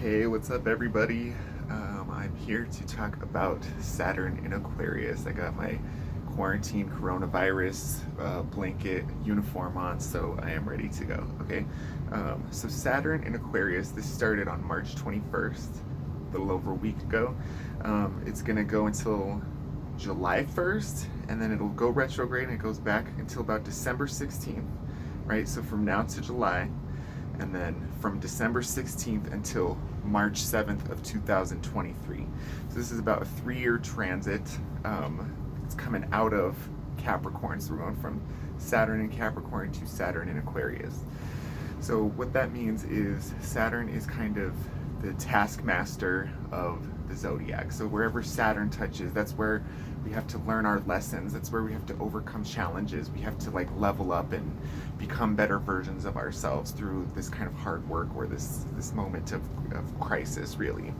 Hey, what's up, everybody? I'm here to talk about Saturn in Aquarius. I got my quarantine coronavirus blanket uniform on, so I am ready to go. Okay, so Saturn in Aquarius, this started on March 21st, a little over a week ago. It's gonna go until July 1st, and then it'll go retrograde and it goes back until about December 16th, right? So from now to July, and then from December 16th until March 7th of 2023. So this is about a 3-year transit. It's coming out of Capricorn, so we're going from Saturn in Capricorn to Saturn in Aquarius. So what that means is Saturn is kind of the taskmaster of the zodiac. So wherever Saturn touches, that's where we have to learn our lessons. That's where we have to overcome challenges. We have to like level up and become better versions of ourselves through this kind of hard work or this moment of crisis, really.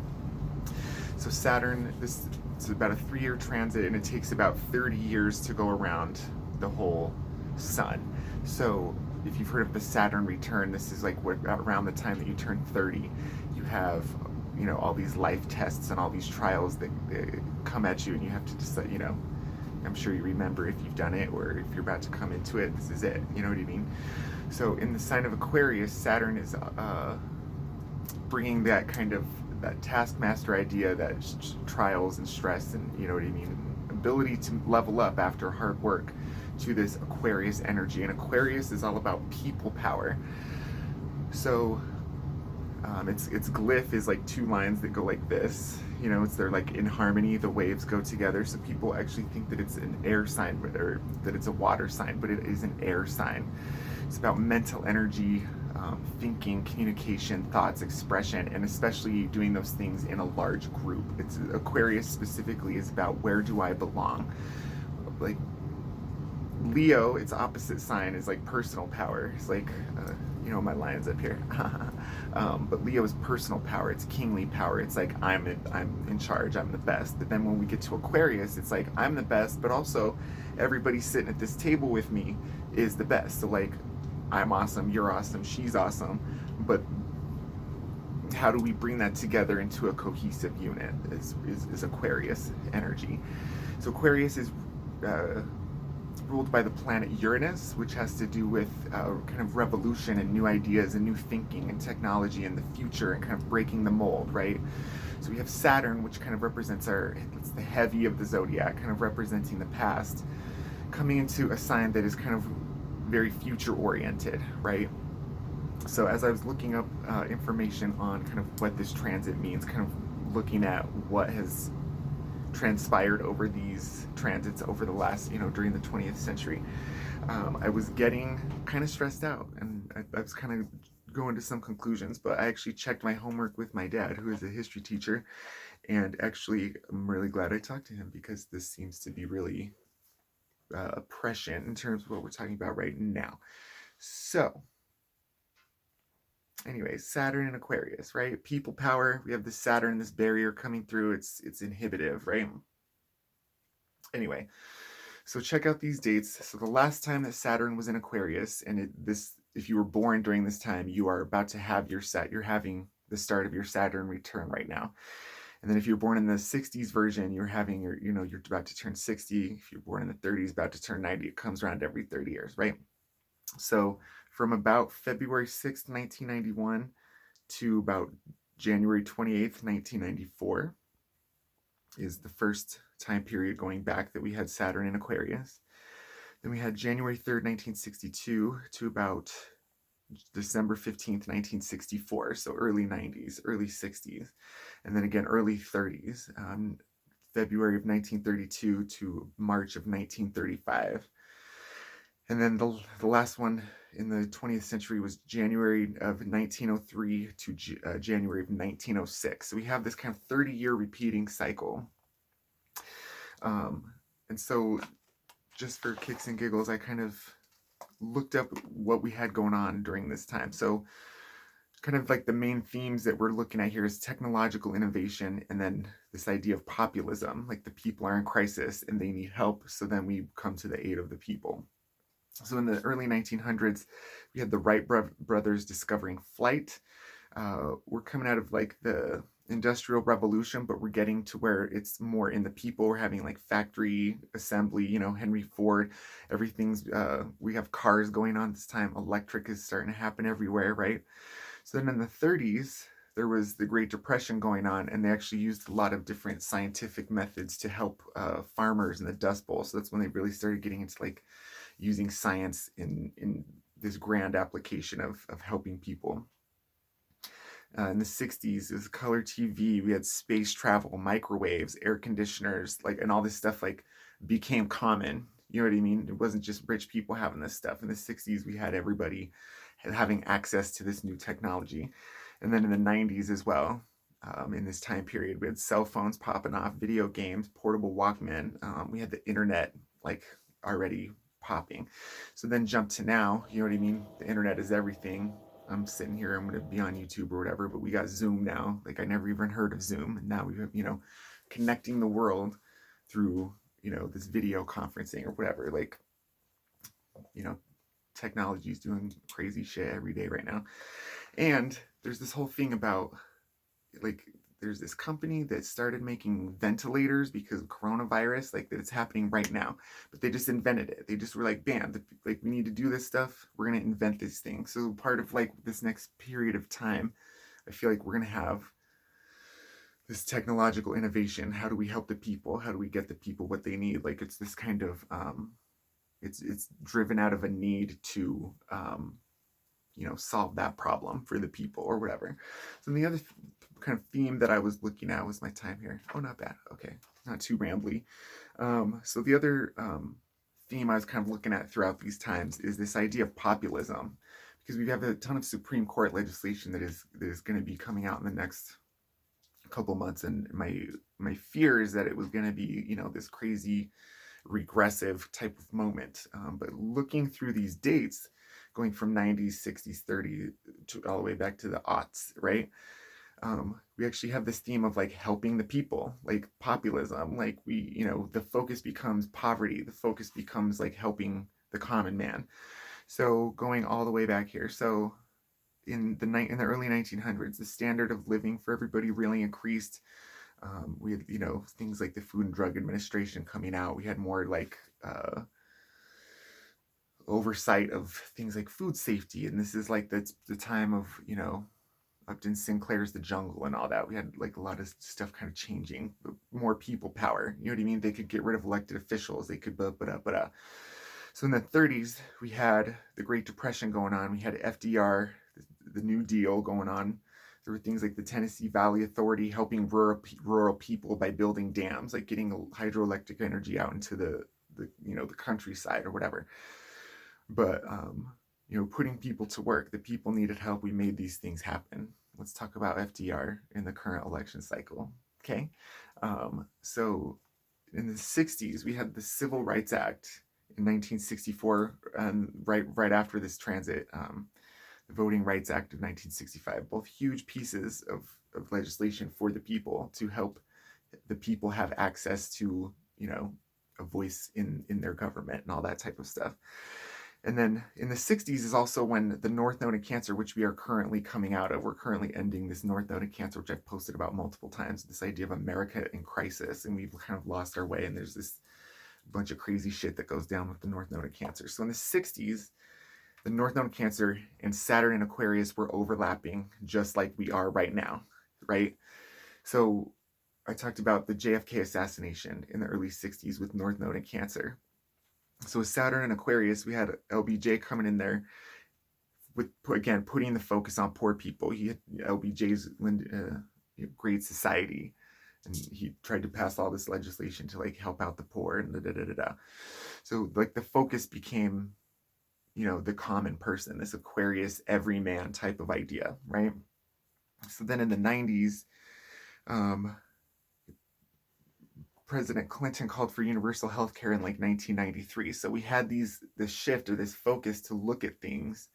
So Saturn, this is about a 3-year transit, and it takes about 30 years to go around the whole sun. So if you've heard of the Saturn return, this is like what, around the time that you turn 30, you have all these life tests and all these trials that come at you, and you have to decide. I'm sure you remember if you've done it or if you're about to come into it. This is it. You know what I mean? So in the sign of Aquarius, Saturn is bringing that kind of that taskmaster idea, that trials and stress, and you know what I mean, ability to level up after hard work, to this Aquarius energy. And Aquarius is all about people power. So its glyph is like two lines that go like this. They're like in harmony. The waves go together. So people actually think that it's an air sign, or that it's a water sign, but it is an air sign. It's about mental energy, thinking, communication, thoughts, expression, and especially doing those things in a large group. Aquarius specifically is about where do I belong. Like Leo, its opposite sign, is like personal power. It's like, my lion's up here. But Leo is personal power. It's kingly power. It's like I'm in charge. I'm the best. But then when we get to Aquarius, it's like I'm the best, but also everybody sitting at this table with me is the best. So like I'm awesome, you're awesome, she's awesome, but how do we bring that together into a cohesive unit? Is Aquarius energy. So Aquarius is ruled by the planet Uranus, which has to do with kind of revolution and new ideas and new thinking and technology in the future and kind of breaking the mold, right? So we have Saturn, which kind of represents it's the heavy of the zodiac, kind of representing the past, coming into a sign that is kind of very future oriented, right? So as I was looking up information on kind of what this transit means, kind of looking at what has transpired over these transits over the last, during the 20th century, I was getting kind of stressed out, and I was kind of going to some conclusions. But I actually checked my homework with my dad, who is a history teacher, and actually I'm really glad I talked to him, because this seems to be really prescient in terms of what we're talking about right now. So anyways, Saturn and Aquarius, right? People power. We have this Saturn, this barrier coming through. It's inhibitive, right? Anyway, so check out these dates. So the last time that Saturn was in Aquarius, and if you were born during this time, you are about to have you're having the start of your Saturn return right now. And then if you're born in the 60s version, you're about to turn 60. If you're born in the 30s, about to turn 90. It comes around every 30 years, right? So from about February 6th, 1991 to about January 28th, 1994 is the first time period going back that we had Saturn in Aquarius. Then we had January 3rd, 1962 to about December 15th, 1964. So early 90s, early 60s. And then again, early 30s, February of 1932 to March of 1935. And then the last one in the 20th century was January of 1903 to January of 1906. So we have this kind of 30-year repeating cycle. And so just for kicks and giggles, I kind of looked up what we had going on during this time. So kind of like the main themes that we're looking at here is technological innovation, and then this idea of populism, like the people are in crisis and they need help, so then we come to the aid of the people. So in the early 1900s, we had the Wright brothers discovering flight. We're coming out of like the industrial revolution, but we're getting to where it's more in the people. We're having like factory assembly, Henry Ford, everything's, we have cars going on this time. Electric is starting to happen everywhere, right? So then in the 30s, there was the Great Depression going on, and they actually used a lot of different scientific methods to help farmers in the Dust Bowl. So that's when they really started getting into like using science in this grand application of helping people. In the 60s, it was color TV. We had space travel, microwaves, air conditioners, like, and all this stuff like became common. You know what I mean? It wasn't just rich people having this stuff. In the 60s, we had everybody having access to this new technology. And then in the 90s as well, in this time period, we had cell phones popping off, video games, portable Walkman. We had the internet like already popping. So then jump to now, you know what I mean? The internet is everything. I'm sitting here, I'm going to be on YouTube or whatever, but we got Zoom now. Like I never even heard of Zoom. And now we have, connecting the world through, this video conferencing or whatever. Like, you know, technology is doing crazy shit every day right now. And there's this whole thing about like there's this company that started making ventilators because of coronavirus, like that it's happening right now, but they just invented it. They just were like, bam, like we need to do this stuff. We're going to invent this thing. So part of like this next period of time, I feel like we're going to have this technological innovation. How do we help the people? How do we get the people what they need? Like it's this kind of, it's driven out of a need to, solve that problem for the people or whatever. So the other kind of theme that I was looking at was my time here. Oh, not bad. Okay, not too rambly. So the other theme I was kind of looking at throughout these times is this idea of populism, because we have a ton of Supreme Court legislation that is going to be coming out in the next couple months, and my fear is that it was going to be this crazy regressive type of moment. But looking through these dates, going from 90s, 60s, 30s to all the way back to the aughts, right? We actually have this theme of like helping the people, like populism, like the focus becomes poverty, the focus becomes like helping the common man. So going all the way back here, so in the early 1900s, the standard of living for everybody really increased. We had things like the Food and Drug Administration coming out. We had more like oversight of things like food safety, and this is like the time of Upton Sinclair's The Jungle and all that. We had like a lot of stuff kind of changing, more people power. You know what I mean? They could get rid of elected officials. They could So in the 30s, we had the Great Depression going on. We had FDR, the New Deal going on. There were things like the Tennessee Valley Authority helping rural people by building dams, like getting hydroelectric energy out into the countryside or whatever. But putting people to work. The people needed help. We made these things happen. Let's talk about FDR in the current election cycle. Okay, so in the 60s, we had the Civil Rights Act in 1964, and right after this transit, the Voting Rights Act of 1965. Both huge pieces of legislation for the people to help the people have access to a voice in their government and all that type of stuff. And then in the 60s is also when the North Node of Cancer, which we are currently coming out of, we're currently ending this North Node of Cancer, which I've posted about multiple times, this idea of America in crisis, and we've kind of lost our way, and there's this bunch of crazy shit that goes down with the North Node of Cancer. So in the 60s, the North Node of Cancer and Saturn and Aquarius were overlapping just like we are right now, right? So I talked about the JFK assassination in the early 60s with North Node and Cancer. So with Saturn and Aquarius, we had LBJ coming in there with, again, putting the focus on poor people. He had LBJ's Great Society, and he tried to pass all this legislation to like help out the poor and da. So like the focus became, the common person, this Aquarius everyman type of idea, right? So then in the 90s, President Clinton called for universal health care in like 1993. So we had this shift or this focus to look at things.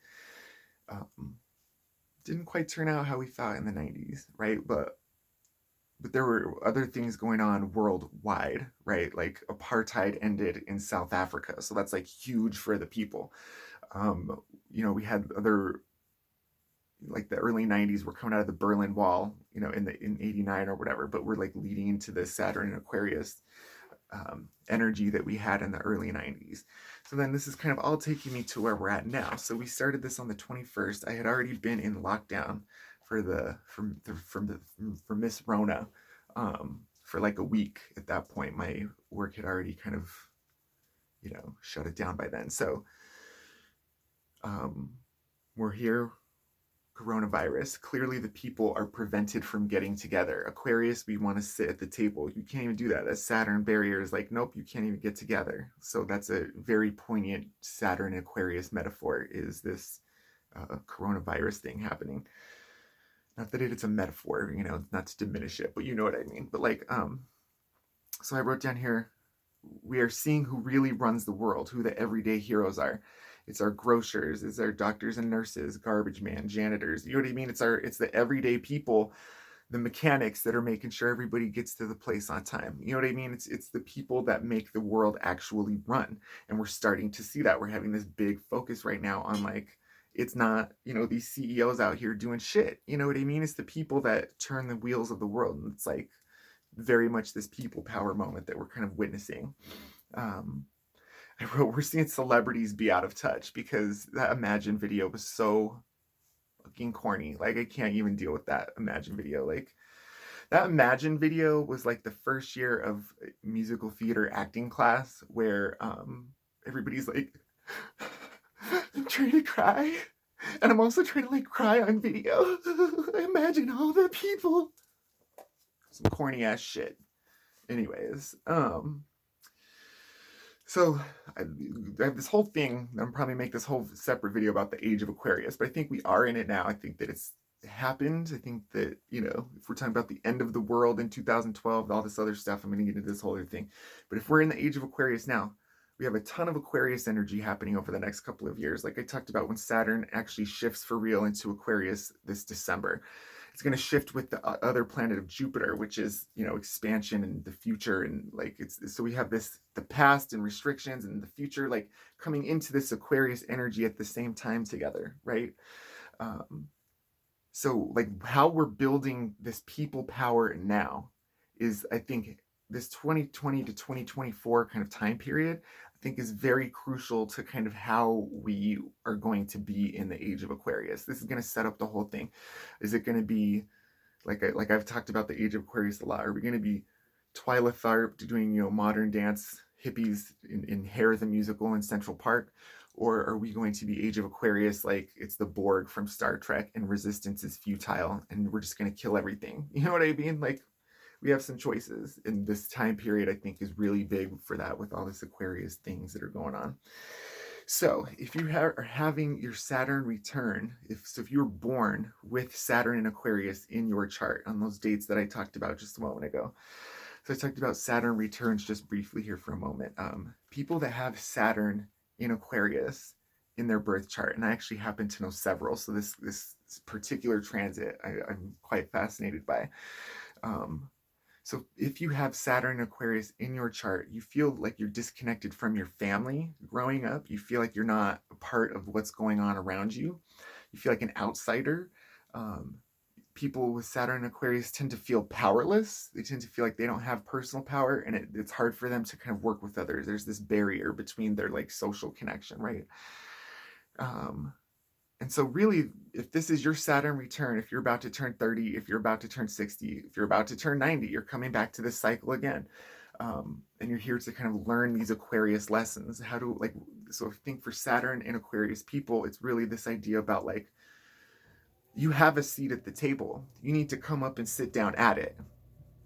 Didn't quite turn out how we thought in the 90s, right? But there were other things going on worldwide, right? Like apartheid ended in South Africa. So that's like huge for the people. We had other like the early 90s, we're coming out of the Berlin Wall, you know, in 89 or whatever, but we're like leading into the Saturn and Aquarius energy that we had in the early 90s. So then this is kind of all taking me to where we're at now. So we started this on the 21st. I had already been in lockdown for Miss Rona for like a week at that point. My work had already kind of, you know, shut it down by then. So we're here. Coronavirus. Clearly the people are prevented from getting together. Aquarius, we want to sit at the table. You can't even do that. That Saturn barrier is like, nope, you can't even get together. So that's a very poignant Saturn Aquarius metaphor, is this coronavirus thing happening. Not that it's a metaphor, you know, not to diminish it, but you know what I mean. But like, so I wrote down here, we are seeing who really runs the world, who the everyday heroes are. It's our grocers, it's our doctors and nurses, garbage man, janitors. You know what I mean? It's the everyday people, the mechanics that are making sure everybody gets to the place on time. You know what I mean? It's the people that make the world actually run. And we're starting to see that. We're having this big focus right now on like, it's not, you know, these CEOs out here doing shit. You know what I mean? It's the people that turn the wheels of the world. And it's like very much this people power moment that we're kind of witnessing. I wrote, we're seeing celebrities be out of touch, because that Imagine video was so fucking corny. Like, I can't even deal with that Imagine video. Like, that Imagine video was like the first year of musical theater acting class where everybody's like, I'm trying to cry. And I'm also trying to like cry on video. Imagine all the people. Some corny ass shit. Anyways, so I have this whole thing. I'm probably make this whole separate video about the age of Aquarius, but I think we are in it now. I think that it's happened. I think that, you know, if we're talking about the end of the world in 2012, all this other stuff, I'm going to get into this whole other thing. But if we're in the age of Aquarius now, we have a ton of Aquarius energy happening over the next couple of years. Like I talked about, when Saturn actually shifts for real into Aquarius this December. It's going to shift with the other planet of Jupiter, which is, you know, expansion and the future. And like, so we have this, the past and restrictions and the future, like coming into this Aquarius energy at the same time together. Right. So like how we're building this people power now is, I think this 2020 to 2024 kind of time period, I think is very crucial to kind of how we are going to be in the age of Aquarius. This is going to set up the whole thing. Is it going to be like I've talked about the age of Aquarius a lot? Are we going to be Twyla Tharp doing, you know, modern dance hippies in Hair the Musical in Central Park? Or are we going to be age of Aquarius like it's the Borg from Star Trek and resistance is futile and we're just going to kill everything? You know what I mean? Like, we have some choices, and this time period I think is really big for that, with all this Aquarius things that are going on. So if you are having your Saturn return, if you were born with Saturn and Aquarius in your chart on those dates that I talked about just a moment ago. So I talked about Saturn returns just briefly here for a moment. People that have Saturn in Aquarius in their birth chart, and I actually happen to know several, so this particular transit I'm quite fascinated by. So if you have Saturn and Aquarius in your chart, you feel like you're disconnected from your family growing up. You feel like you're not a part of what's going on around you. You feel like an outsider. People with Saturn and Aquarius tend to feel powerless. They tend to feel like they don't have personal power, and it's hard for them to kind of work with others. There's this barrier between their like social connection, right? And so really, if this is your Saturn return, if you're about to turn 30, if you're about to turn 60, if you're about to turn 90, you're coming back to this cycle again. And you're here to kind of learn these Aquarius lessons. So I think for Saturn and Aquarius people, it's really this idea about like, you have a seat at the table. You need to come up and sit down at it.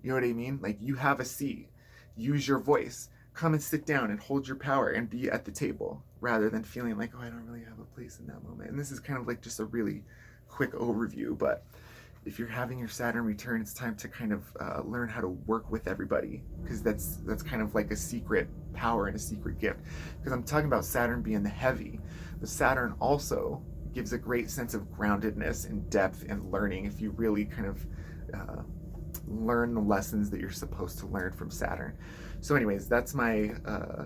You know what I mean? Like, you have a seat. Use your voice. Come and sit down and hold your power and be at the table, rather than feeling like, oh, I don't really have a place in that moment. And this is kind of like just a really quick overview, but if you're having your Saturn return, it's time to kind of learn how to work with everybody, because that's kind of like a secret power and a secret gift. Because I'm talking about Saturn being the heavy, but Saturn also gives a great sense of groundedness and depth and learning if you really kind of learn the lessons that you're supposed to learn from Saturn. So anyways, that's my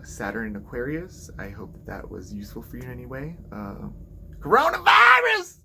Saturn in Aquarius. I hope that was useful for you in any way. Coronavirus!